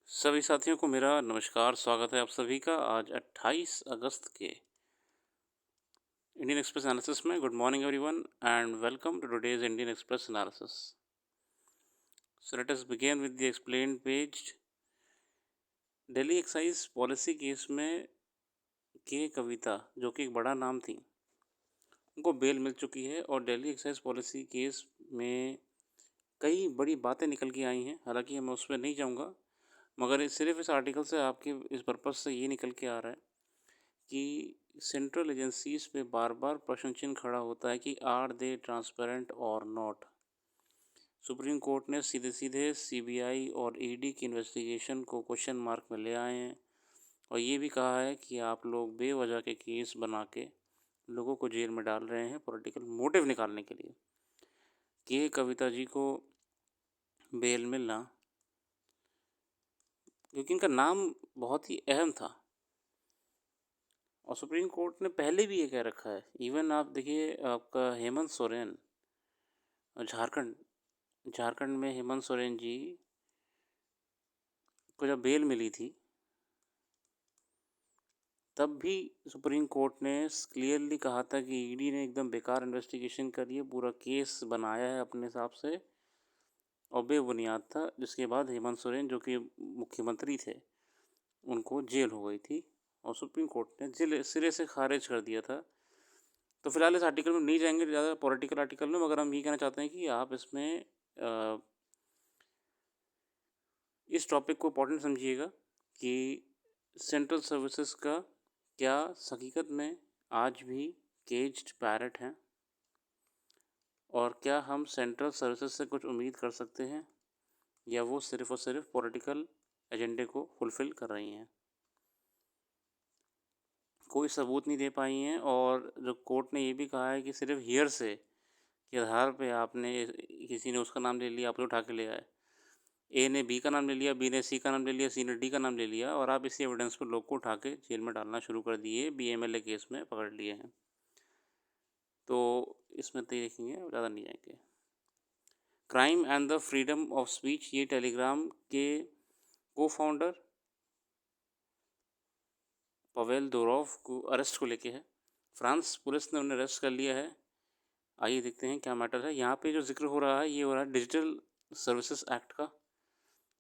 सभी साथियों को मेरा नमस्कार, स्वागत है आप सभी का आज 28 अगस्त के इंडियन एक्सप्रेस एनालिसिस में। Good morning everyone and welcome to today's Indian Express analysis. So let us begin with the explained page. Delhi excise policy case में के कविता, जो कि एक बड़ा नाम थी, उनको बेल मिल चुकी है और दिल्ली एक्साइज पॉलिसी केस में कई बड़ी बातें निकल के आई हैं। हालांकि मैं उसमें नहीं जाऊंगा, मगर सिर्फ इस आर्टिकल से आपके इस पर्पज़ से ये निकल के आ रहा है कि सेंट्रल एजेंसीज पे बार बार प्रश्न चिन्ह खड़ा होता है कि आर दे ट्रांसपेरेंट और नॉट। सुप्रीम कोर्ट ने सीधे सीधे सीबीआई और ईडी की इन्वेस्टिगेशन को क्वेश्चन मार्क में ले आए हैं और ये भी कहा है कि आप लोग बेवजह के केस बना के लोगों को जेल में डाल रहे हैं पॉलिटिकल मोटिव निकालने के लिए। के कविता जी को बेल मिलना, क्योंकि इनका नाम बहुत ही अहम था और सुप्रीम कोर्ट ने पहले भी ये कह रखा है। इवन आप देखिए, आपका हेमंत सोरेन, झारखंड झारखंड में हेमंत सोरेन जी को जब बेल मिली थी, तब भी सुप्रीम कोर्ट ने क्लियरली कहा था कि ईडी ने एकदम बेकार इन्वेस्टिगेशन करी है, पूरा केस बनाया है अपने हिसाब से और बेबुनियाद था। जिसके बाद हेमंत सोरेन, जो कि मुख्यमंत्री थे, उनको जेल हो गई थी और सुप्रीम कोर्ट ने जेल सिरे से खारिज कर दिया था। तो फिलहाल इस आर्टिकल में नहीं जाएंगे ज़्यादा पॉलिटिकल आर्टिकल में, मगर हम ये कहना चाहते हैं कि आप इसमें इस टॉपिक को इम्पोर्टेंट समझिएगा कि सेंट्रल सर्विसेज का क्या हकीकत में आज भी केज्ड पैरट हैं और क्या हम सेंट्रल सर्विसेज से कुछ उम्मीद कर सकते हैं या वो सिर्फ़ और सिर्फ पॉलिटिकल एजेंडे को फुलफ़िल कर रही हैं। कोई सबूत नहीं दे पाई हैं और जो कोर्ट ने ये भी कहा है कि सिर्फ हियर से के आधार पे आपने, किसी ने उसका नाम ले लिया, आप लोग उठा के ले आए, ए ने बी का नाम ले लिया, बी ने सी का नाम ले लिया, सी ने डी का नाम ले लिया और आप इसी एविडेंस पर लोग को उठा के जेल में डालना शुरू कर दिए, बीएमएलए केस में पकड़ लिए हैं। तो इसमें तो देखेंगे, ज़्यादा नहीं जाएंगे। Crime and the freedom of speech, ये टेलीग्राम के को फाउंडर पवेल दोरोव को अरेस्ट को लेके है। फ्रांस पुलिस ने उन्हें अरेस्ट कर लिया है। आइए देखते हैं क्या मैटर है। यहाँ पे जो जिक्र हो रहा है, ये हो रहा है डिजिटल सर्विसेज एक्ट का।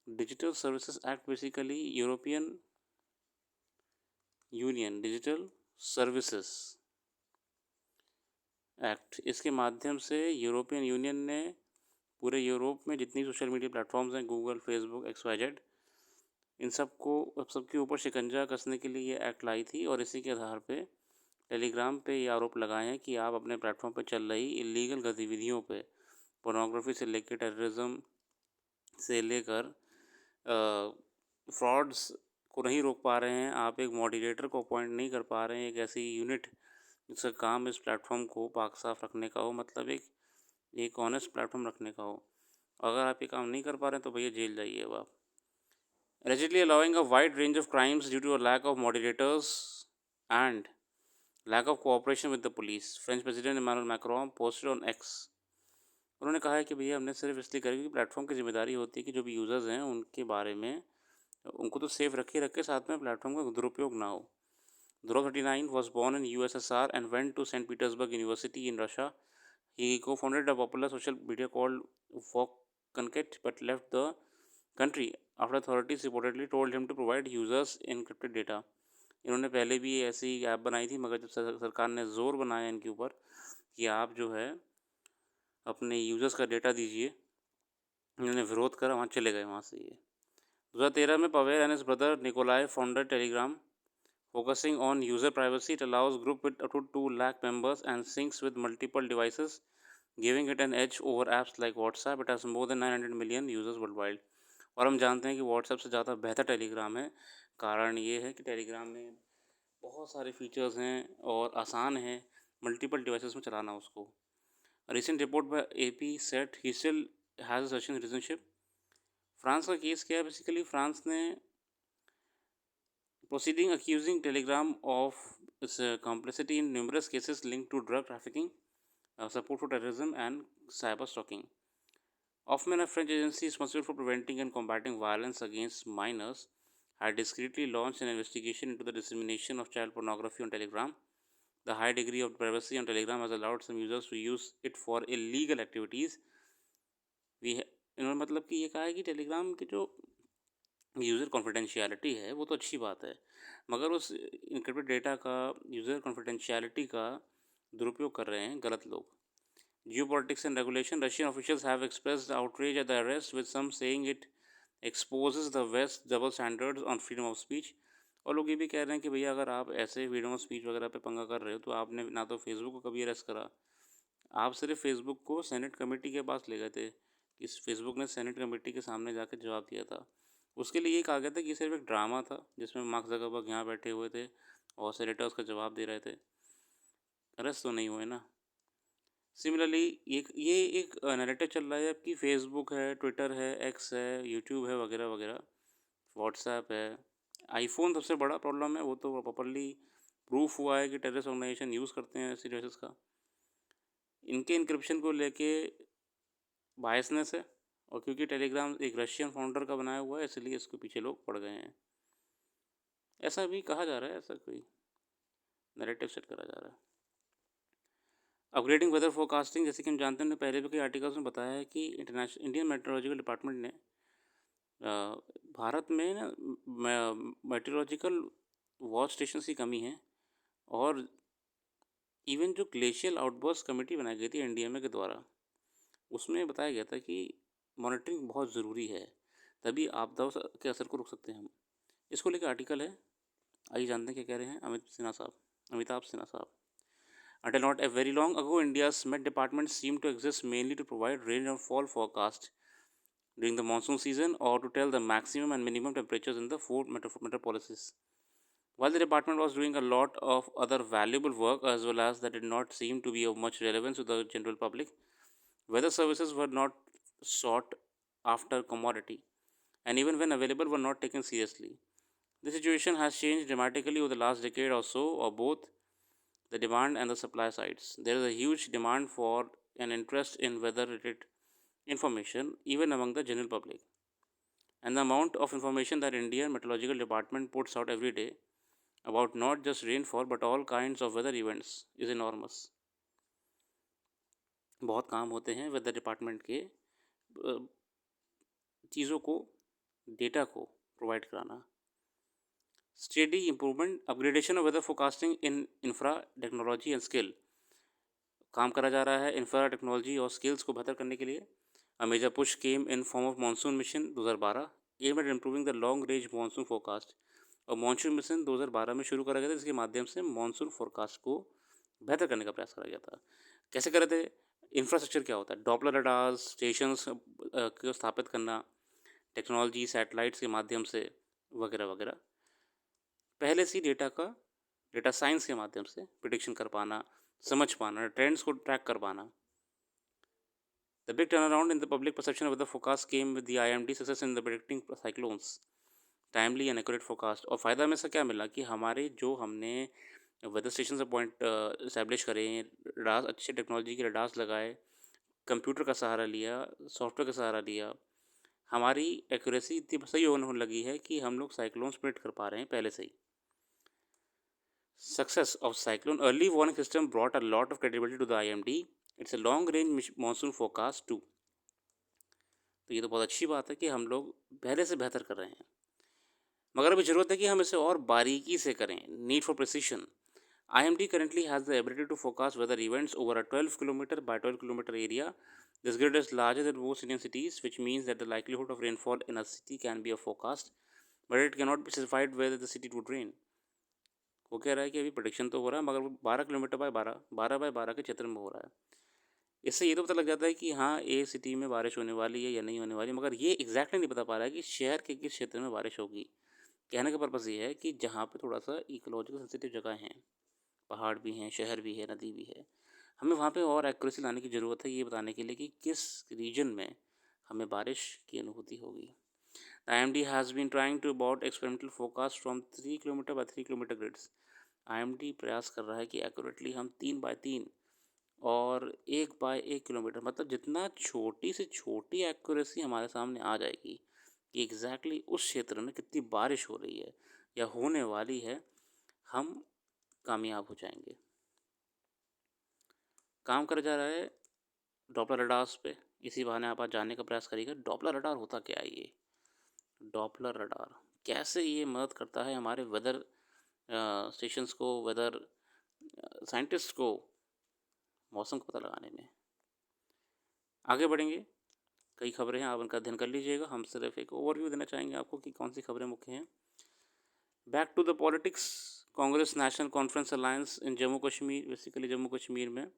Digital services act basically European union digital services act, इसके माध्यम से यूरोपियन यूनियन ने पूरे यूरोप में जितनी सोशल मीडिया प्लेटफॉर्म्स हैं, गूगल, फेसबुक, XYZ, इन सबके ऊपर शिकंजा कसने के लिए ये एक्ट लाई थी और इसी के आधार पे टेलीग्राम पे ये आरोप लगाए हैं कि आप अपने प्लेटफॉर्म पे चल रही इलीगल गतिविधियों पे, पोर्नोग्राफी से लेकर टेररिज्म से लेकर फ्रॉड्स को नहीं रोक पा रहे हैं। आप एक मॉडरेटर को अपॉइंट नहीं कर पा रहे हैं, एक ऐसी यूनिट जिसका काम इस प्लेटफॉर्म को पाक साफ रखने का हो, मतलब एक ऑनेस्ट प्लेटफॉर्म रखने का हो। अगर आप ये काम नहीं कर पा रहे हैं तो भैया जेल जाइए अब आप। Allegedly allowing a wide range of crimes due to a lack of moderators and lack of cooperation with the police, French president Emmanuel Macron posted on X। उन्होंने कहा है कि भैया हमने सिर्फ इसलिए करी कि प्लेटफॉर्म की जिम्मेदारी होती है कि जो भी यूज़र्स हैं उनके बारे में, उनको तो सेफ रखे साथ में प्लेटफॉर्म का दुरुपयोग ना हो। Dhruv 39 was born in USSR and went to St. Petersburg University in Russia. He co-founded a popular social media called Vkonket but left the country after authorities reportedly told him to provide users encrypted data। इन्होंने पहले भी ऐसी app बनाई थी, मगर जब सरकार ने ज़ोर बनाया इनके ऊपर कि आप जो है अपने यूज़र्स का डेटा दीजिए, इन्होंने विरोध करा, वहाँ चले गए वहाँ से। ये 2013 में Pavel and his brother Nikolai founder Telegram, focusing on user privacy. It allows group with up to 2 lakh members and syncs with multiple devices, giving it an edge over apps like WhatsApp. It has more than 900 million users worldwide। और हम जानते हैं कि WhatsApp से ज़्यादा बेहतर Telegram है। कारण ये है कि टेलीग्राम में बहुत सारे फीचर्स हैं और आसान है मल्टीपल डिवाइसेस में चलाना उसको। Recent report by AP set he still has a searching citizenship. France का केस क्या है? बेसिकली फ्रांस ने proceeding accusing Telegram of its complicity in numerous cases linked to drug trafficking, support for terrorism and cyber stalking। Often, a French agency responsible for preventing and combating violence against minors had discreetly launched an investigation into the dissemination of child pornography on Telegram. The high degree of privacy on Telegram has allowed some users to use it for illegal activities. इन्होंने मतलब कि ये कहा है कि Telegram के जो user confidentiality है वो तो अच्छी बात है, मगर उस इनक्रिप्टेड डेटा का यूज़र कॉन्फिडेंशियलिटी का दुरुपयोग कर रहे हैं गलत लोग. Geopolitics and regulation. Russian officials have expressed outrage at the arrest, with some saying it exposes the West's double standards on freedom of speech. और लोग ये भी कह रहे हैं कि भैया अगर आप ऐसे फ्रीडम ऑफ स्पीच वगैरह पे पंगा कर रहे हो तो आपने ना तो फेसबुक को कभी अरेस्ट करा, आप सिर्फ फेसबुक को सेनेट कमेटी के पास ले गए थे. इस फेसबुक ने सेनेट कमेटी के सामने जाकर जवाब दिया था. उसके लिए ये कहा गया था कि सिर्फ एक ड्रामा था जिसमें मार्क ज़करबर्ग यहाँ बैठे हुए थे और सेनेटर्स का जवाब दे रहे थे. अरेस्ट तो नहीं हुए ना. सिमिलरली ये एक नैरेटिव चल रहा है अब कि फेसबुक है, ट्विटर है, एक्स है, यूट्यूब है वगैरह वगैरह, व्हाट्सएप है. आईफोन सबसे बड़ा प्रॉब्लम है, वो तो प्रॉपरली प्रूफ हुआ है कि टेररिस्ट ऑर्गेनाइजेशन यूज़ करते हैं ऐसी डिवाइसेस का. इनके इंक्रिप्शन को लेके बायसनेस है, और क्योंकि टेलीग्राम एक रशियन फाउंडर का बनाया हुआ है इसलिए इसके पीछे लोग पड़ गए हैं, ऐसा भी कहा जा रहा है. ऐसा कोई नैरेटिव सेट करा जा रहा है. Upgrading weather forecasting. जैसे कि हम जानते हैं, पहले भी कई आर्टिकल्स में बताया है कि इंडियन मेट्रोलॉजिकल डिपार्टमेंट ने भारत में ना मेट्रोलॉजिकल वॉच स्टेशन की कमी है, और इवन जो ग्लेशियल आउटबर्स्ट कमेटी बनाई गई थी एनडीएमए के द्वारा, उसमें बताया गया था कि मॉनिटरिंग बहुत ज़रूरी है, तभी आपदाओं के असर को रोक सकते हैं हम. इसको लेकर आर्टिकल है, आइए जानते हैं क्या कह रहे हैं अमिताभ सिन्हा साहब. Until not a very long ago, India's Met Department seemed to exist mainly to provide rain and fall forecast during the monsoon season, or to tell the maximum and minimum temperatures in the four metropolises. While the department was doing a lot of other valuable work as well, as that did not seem to be of much relevance to the general public, weather services were not sought after commodity, and even when available were not taken seriously. The situation has changed dramatically over the last decade or so, or both the demand and the supply sides. There is a huge demand for an interest in weather related information even among the general public. And the amount of information that Indian Meteorological Department puts out every day about not just rainfall but all kinds of weather events is enormous. बहुत काम होते हैं weather department के चीज़ों को, data को provide कराना. Steady improvement, upgradation of weather forecasting in infra technology and skill. काम करा जा रहा है इंफ्रा टेक्नोलॉजी और स्किल्स को बेहतर करने के लिए. A major push came in form of monsoon mission 2012 aim at improving the long range monsoon forecast. और मानसून मिशन 2012 में शुरू करा गया था, जिसके माध्यम से मानसून फोरकास्ट को बेहतर करने का प्रयास करा गया था. कैसे करे थे? इंफ्रास्ट्रक्चर क्या होता है? डॉपलर रडार्स, स्टेशंस को स्थापित करना, टेक्नोलॉजी, सैटेलाइट्स के माध्यम से वगैरह वगैरह. पहले से डेटा साइंस के माध्यम से प्रिडिक्शन कर पाना, समझ पाना, ट्रेंड्स को ट्रैक कर पाना. The big turnaround in the public perception of the forecast came with the IMD success in the predicting cyclones, timely and accurate forecast. और फ़ायदा में से क्या मिला कि हमारे जो हमने वेदर स्टेशन से पॉइंट इस्टेब्लिश करे, रडार्स, अच्छे टेक्नोलॉजी के रडार्स लगाए, कंप्यूटर का सहारा लिया, सॉफ्टवेयर का सहारा लिया, हमारी एक्यूरेसी इतनी सही होने लगी है कि हम लोग साइक्लोन्स प्रेडिक्ट कर पा रहे हैं पहले से ही. Success of cyclone early warning system brought a lot of credibility to the IMD. It's a long range monsoon forecast too. तो ये तो बहुत अच्छी बात है कि हम लोग पहले से बेहतर कर रहे हैं, मगर अभी ज़रूरत है कि हम इसे और बारीकी से करें. Need for precision. IMD currently has the ability to forecast weather events over a 12 kilometer by 12 kilometer area. This grid is larger than most Indian cities, which means that the likelihood of rainfall in a city can be a forecast, but it cannot be specified whether the city would rain. वो कह रहा है कि अभी prediction तो हो रहा है, मगर वो 12 किलोमीटर बाय 12 के क्षेत्र में हो रहा है. इससे ये तो पता लग जाता है कि हाँ, ए सिटी में बारिश होने वाली है या नहीं होने वाली, मगर ये एग्जैक्टली नहीं बता पा रहा है कि शहर के किस क्षेत्र में बारिश होगी. कहने का पर्पज़ ये है कि जहाँ पे थोड़ा सा इकोलॉजिकल सेंसिटिव जगह हैं, पहाड़ भी हैं, शहर भी है, नदी भी है, हमें वहाँ पे और एक्यूरेसी लाने की ज़रूरत है, ये बताने के लिए कि किस रीजन में हमें बारिश की अनुभूति होगी. The IMD has been trying to about experimental forecast from 3 kilometre by 3 kilometre grids. IMD प्रयास कर रहा है कि एक्यूरेटली हम 3 बाय 3 और 1/1 किलोमीटर, मतलब जितना छोटी से छोटी एक्यूरेसी हमारे सामने आ जाएगी कि एग्जैक्टली उस क्षेत्र में कितनी बारिश हो रही है या होने वाली है, हम कामयाब हो जाएंगे। काम कर जा रहा है डॉपलर रडार्स पे। इसी बहाने आप आज जानने का प्रयास करिएगा डॉपलर रडार होता क्या है। ये डॉपलर रडार कैसे ये मदद करता है हमारे वेदर स्टेशंस को, वेदर साइंटिस्ट को मौसम का पता लगाने में। आगे बढ़ेंगे, कई खबरें हैं, आप उनका अध्ययन कर लीजिएगा। हम सिर्फ एक ओवरव्यू देना चाहेंगे आपको कि कौन सी खबरें मुख्य हैं। Back to the politics. Congress National Conference alliance in Jammu Kashmir, basically Jammu Kashmir में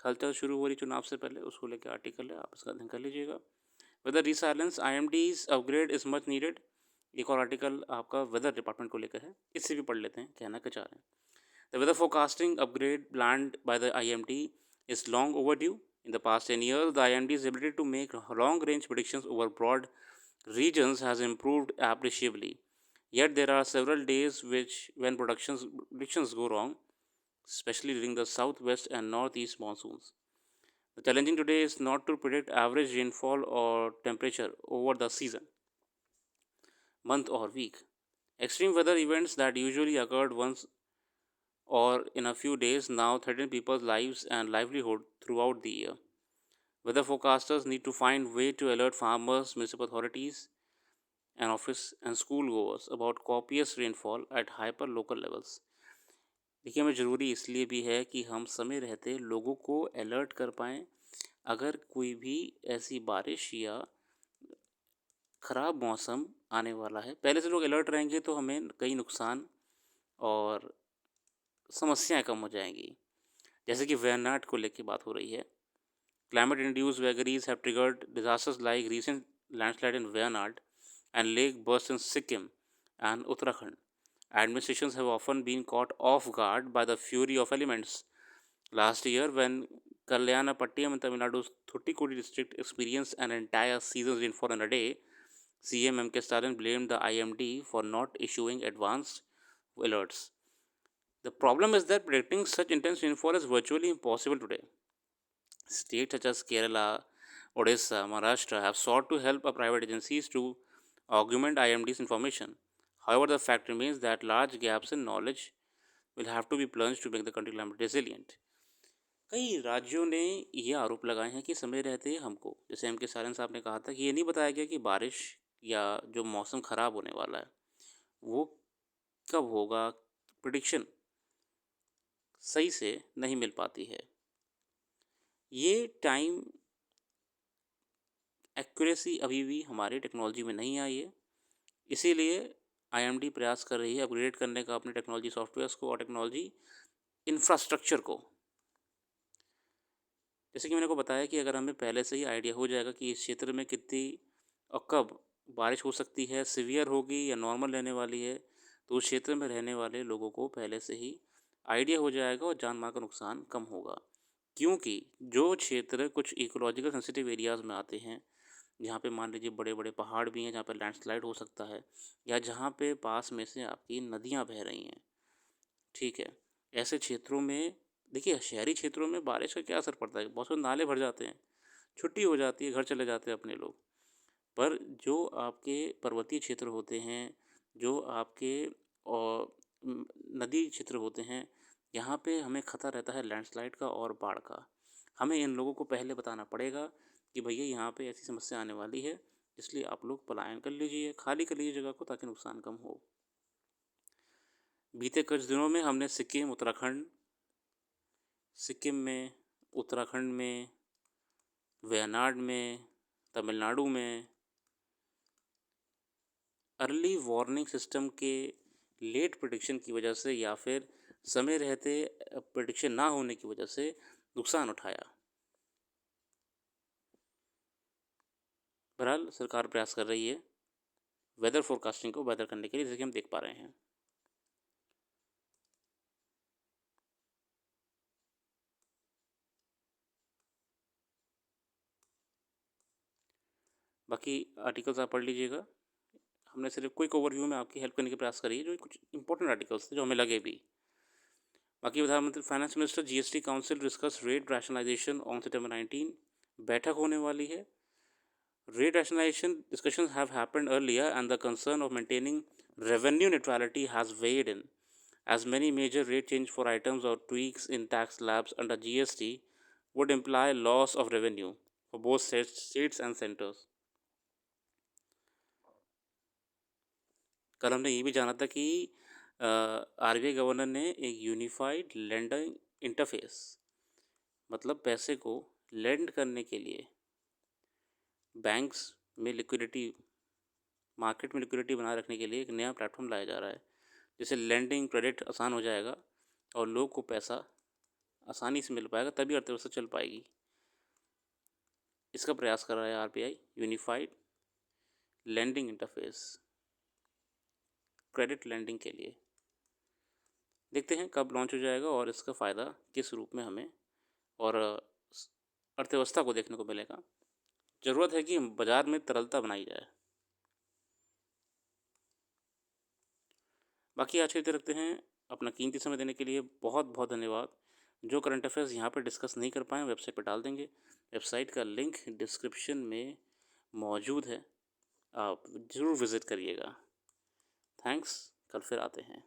हलचल शुरू हो रही चुनाव से पहले, उसको लेकर आर्टिकल है, आप इसका अध्ययन कर लीजिएगा। Weather resilience IMD's upgrade is much needed, एक और आर्टिकल आपका वेदर डिपार्टमेंट को लेकर है, इससे भी पढ़ लेते हैं कहना क्या चाह रहे हैं। The weather forecasting upgrade planned by the IMD is long overdue. In the past 10 years, the IMD's ability to make long-range predictions over broad regions has improved appreciably. Yet there are several days when predictions go wrong, especially during the southwest and northeast monsoons. The challenging today is not to predict average rainfall or temperature over the season, month or week. Extreme weather events that usually occurred once or in a few days now threaten people's lives and livelihood throughout the year. Weather forecasters need to find way to alert farmers, municipal authorities, and office and school goers about copious rainfall at hyper local levels. देखिए, हमें ज़रूरी इसलिए भी है कि हम समय रहते लोगों को अलर्ट कर पाएँ अगर कोई भी ऐसी बारिश या ख़राब मौसम आने वाला है। पहले से लोग अलर्ट रहेंगे तो हमें कई नुकसान और समस्याएं कम हो जाएंगी। जैसे कि वेनाड को लेकर बात हो रही है। Climate induced vagaries have triggered disasters like recent landslide in Wayanad and lake bursts in Sikkim and Uttarakhand. Administrations have often been caught off guard by the fury of elements. Last year, when Kalyanapattiam in Tamil Nadu's Thuttikudi district experienced an entire season's rainfall in a day, CM M.K. Stalin blamed the IMD for not issuing advanced alerts. The problem is that predicting such intense rainfall is virtually impossible today. States such as Kerala, Odisha, Maharashtra have sought to help private agencies to augment IMD's information. However, the fact remains that large gaps in knowledge will have to be plunged to make the country climate resilient. कई राज्यों ने ये आरोप लगाए हैं कि समय रहते हमको, जैसे M.K. स्टालिन साहब ने कहा था कि ये नहीं बताया गया कि बारिश या जो मौसम ख़राब होने वाला है वो कब होगा, प्रिडिक्शन सही से नहीं मिल पाती है। ये टाइम एक्यूरेसी अभी भी हमारी टेक्नोलॉजी में नहीं आई है, इसीलिए IMD प्रयास कर रही है अपग्रेड करने का अपने टेक्नोलॉजी सॉफ्टवेयर्स को और टेक्नोलॉजी इंफ्रास्ट्रक्चर को। जैसे कि मैंने को बताया कि अगर हमें पहले से ही आइडिया हो जाएगा कि इस क्षेत्र में कितनी और कब बारिश हो सकती है, सीवियर होगी या नॉर्मल रहने वाली है, तो उस क्षेत्र में रहने वाले लोगों को पहले से ही आइडिया हो जाएगा और जान माल का नुकसान कम होगा। क्योंकि जो क्षेत्र कुछ इकोलॉजिकल सेंसिटिव एरियाज़ में आते हैं, जहाँ पे मान लीजिए बड़े बड़े पहाड़ भी हैं, जहाँ पे लैंडस्लाइड हो सकता है, या जहाँ पे पास में से आपकी नदियाँ बह रही हैं, ठीक है, ऐसे क्षेत्रों में देखिए शहरी क्षेत्रों में बारिश का क्या असर पड़ता है, बहुत सारे नाले भर जाते हैं, छुट्टी हो जाती है, घर चले जाते हैं अपने लोग। पर जो आपके पर्वतीय क्षेत्र होते हैं, जो आपके नदी क्षेत्र होते हैं, यहाँ पे हमें खतरा रहता है लैंडस्लाइड का और बाढ़ का। हमें इन लोगों को पहले बताना पड़ेगा कि भैया यहाँ पे ऐसी समस्या आने वाली है, इसलिए आप लोग पलायन कर लीजिए, खाली कर लीजिए जगह को, ताकि नुकसान कम हो। बीते कुछ दिनों में हमने सिक्किम में, उत्तराखंड में, वयनाड में, तमिलनाडु में अर्ली वार्निंग सिस्टम के लेट प्रेडिक्शन की वजह से या फिर समय रहते प्रेडिक्शन ना होने की वजह से नुकसान उठाया। बहरहाल सरकार प्रयास कर रही है वेदर फोरकास्टिंग को बेहतर करने के लिए, जैसे कि हम देख पा रहे हैं। बाकी आर्टिकल्स आप पढ़ लीजिएगा। हमने सिर्फ क्विक ओवरव्यू में आपकी हेल्प करने का प्रयास करी है, जो कुछ इंपॉर्टेंट आर्टिकल्स थे जो हमें लगे भी। बाकी प्रधानमंत्री finance minister GST council discuss rate rationalisation on सितंबर 19 बैठक होने वाली है। Rate rationalization discussions have happened earlier, and the concern of maintaining revenue neutrality has weighed in, as many major rate change for items or tweaks in tax slabs under GST would imply loss of revenue for both states and centers. कल हमने ये भी जाना था कि RBI governor ने एक unified lending interface, मतलब पैसे को लेंड करने के लिए बैंक्स में लिक्विडिटी, मार्केट में लिक्विडिटी बनाए रखने के लिए एक नया प्लेटफॉर्म लाया जा रहा है, जिससे लेंडिंग क्रेडिट आसान हो जाएगा और लोग को पैसा आसानी से मिल पाएगा, तभी अर्थव्यवस्था चल पाएगी। इसका प्रयास कर रहा है RBI, unified lending interface credit lending के लिए। देखते हैं कब लॉन्च हो जाएगा और इसका फ़ायदा किस रूप में हमें और अर्थव्यवस्था को देखने को मिलेगा। ज़रूरत है कि बाज़ार में तरलता बनाई जाए। बाकी आज के रखते हैं। अपना कीमती समय देने के लिए बहुत बहुत धन्यवाद। जो करंट अफेयर्स यहाँ पर डिस्कस नहीं कर पाए वेबसाइट पर डाल देंगे। वेबसाइट का लिंक डिस्क्रिप्शन में मौजूद है, आप ज़रूर विज़िट करिएगा। थैंक्स, कल फिर आते हैं।